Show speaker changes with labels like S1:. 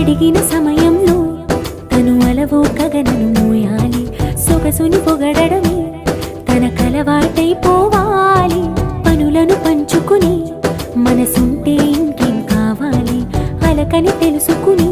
S1: అడిగిన సమయంలో తను అలవో గగనను మోయాలి. సొగసుని పొగడమే తన కలవాటైపోవాలి. పనులను పంచుకుని మనసుంటే ఇంకేం కావాలి, అలకని తెలుసుకుని